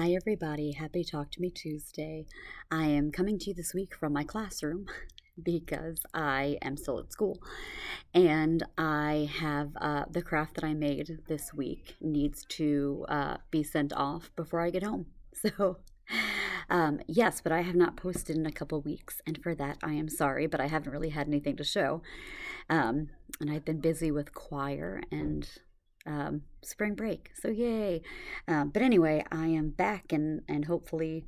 Hi, everybody. Happy Talk to Me Tuesday. I am coming to you this week from my classroom because I am still at school. And I have the craft that I made this week needs to be sent off before I get home. So, yes, but I have not posted in a couple weeks. And for that, I am sorry, but I haven't really had anything to show. And I've been busy with choir and spring break. So yay! But anyway, I am back, and hopefully,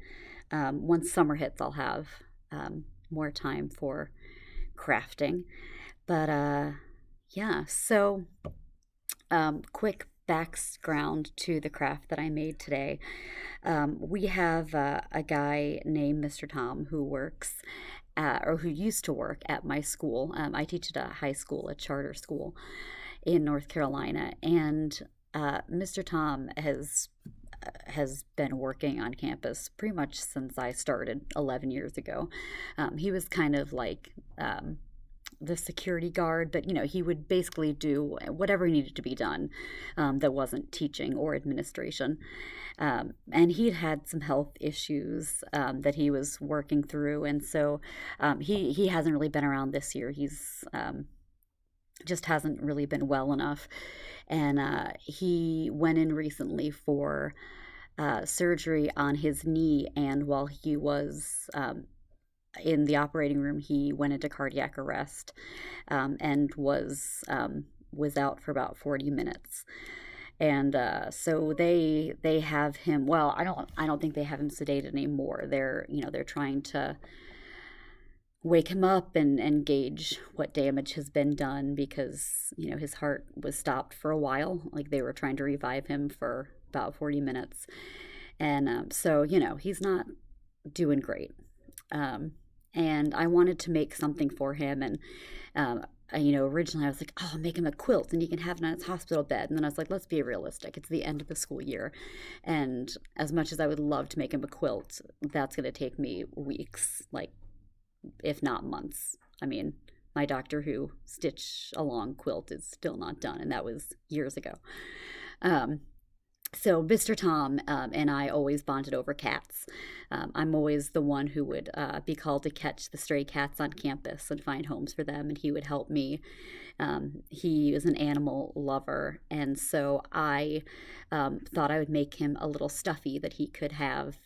once summer hits, I'll have more time for crafting. But yeah. So quick background to the craft that I made today. We have a guy named Mr. Tom who works. Or who used to work at my school. I teach at a high school, a charter school in North Carolina, and Mr. Tom has been working on campus pretty much since I started 11 years ago. He was kind of like the security guard, but he would basically do whatever needed to be done that wasn't teaching or administration. And he'd had some health issues that he was working through, and so he hasn't really been around this year. He's just hasn't really been well enough, and he went in recently for surgery on his knee, and while he was in the operating room, he went into cardiac arrest and was out for about 40 minutes. And so they have him. Well, I don't think they have him sedated anymore. They're trying to wake him up and gauge what damage has been done because his heart was stopped for a while. Like they were trying to revive him for about 40 minutes, and so he's not doing great. And I wanted to make something for him, and originally I was like, oh, I'll make him a quilt and he can have it on his hospital bed. And then I was like, let's be realistic. It's the end of the school year. And as much as I would love to make him a quilt, that's going to take me weeks, like, if not months. I mean, my Doctor Who stitch along quilt is still not done, and that was years ago. So Mr. Tom and I always bonded over cats. I'm always the one who would be called to catch the stray cats on campus and find homes for them, and he would help me. He is an animal lover, and so I thought I would make him a little stuffy that he could have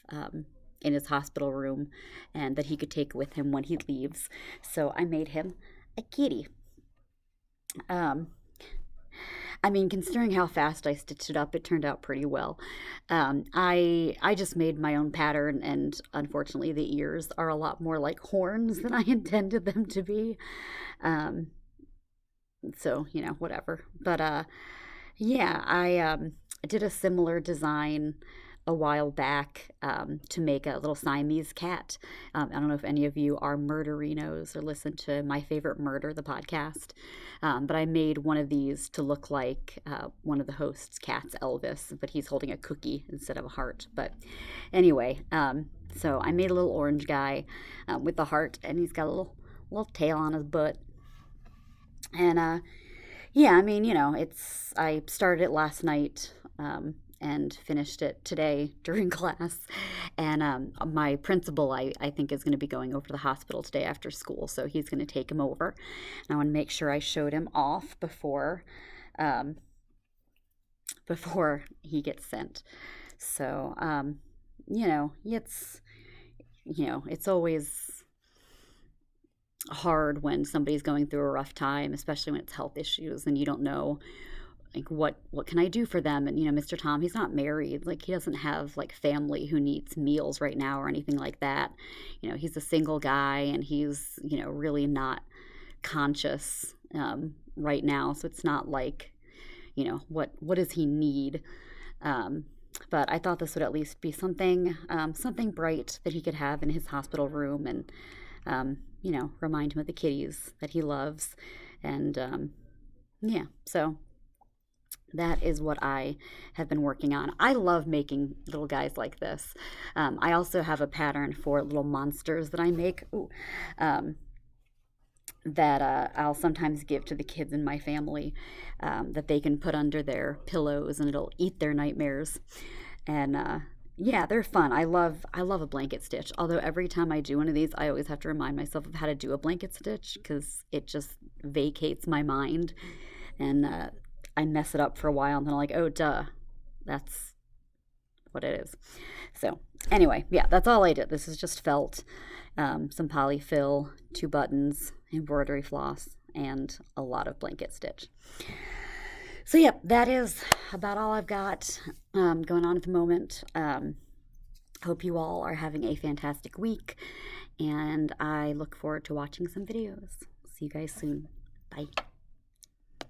in his hospital room and that he could take with him when he leaves. So I made him a kitty. Um, I mean, considering how fast I stitched it up, it turned out pretty well. I just made my own pattern, and unfortunately, the ears are a lot more like horns than I intended them to be. Um, so whatever. But yeah, I did a similar design a while back to make a little Siamese cat. I don't know if any of you are murderinos or listen to My Favorite Murder, the podcast, but I made one of these to look like one of the host's cats, Elvis, but he's holding a cookie instead of a heart. But anyway, so I made a little orange guy with the heart, and he's got a little tail on his butt. And yeah, I mean, I started it last night. And finished it today during class. And my principal, I think, is going to be going over to the hospital today after school, so he's going to take him over. And I want to make sure I showed him off um, before he gets sent. So, it's always hard when somebody's going through a rough time, especially when it's health issues and you don't know like what can I do for them. And Mr. Tom, he's not married, like he doesn't have like family who needs meals right now or anything like that. He's a single guy, and he's really not conscious right now, so it's not like what does he need. But I thought this would at least be something bright that he could have in his hospital room, and remind him of the kitties that he loves. And yeah, so that is what I have been working on. I love making little guys like this. I also have a pattern for little monsters that I make. That I'll sometimes give to the kids in my family that they can put under their pillows, and it'll eat their nightmares. And Yeah, they're fun. I love a blanket stitch. Although every time I do one of these, I always have to remind myself of how to do a blanket stitch because it just vacates my mind, and I mess it up for a while, and then I'm like, oh, duh, that's what it is. So anyway, yeah, that's all I did. This is just felt, some polyfill, two buttons, embroidery floss, and a lot of blanket stitch. So yep, that is about all I've got going on at the moment. Hope you all are having a fantastic week, and I look forward to watching some videos. See you guys soon. Bye.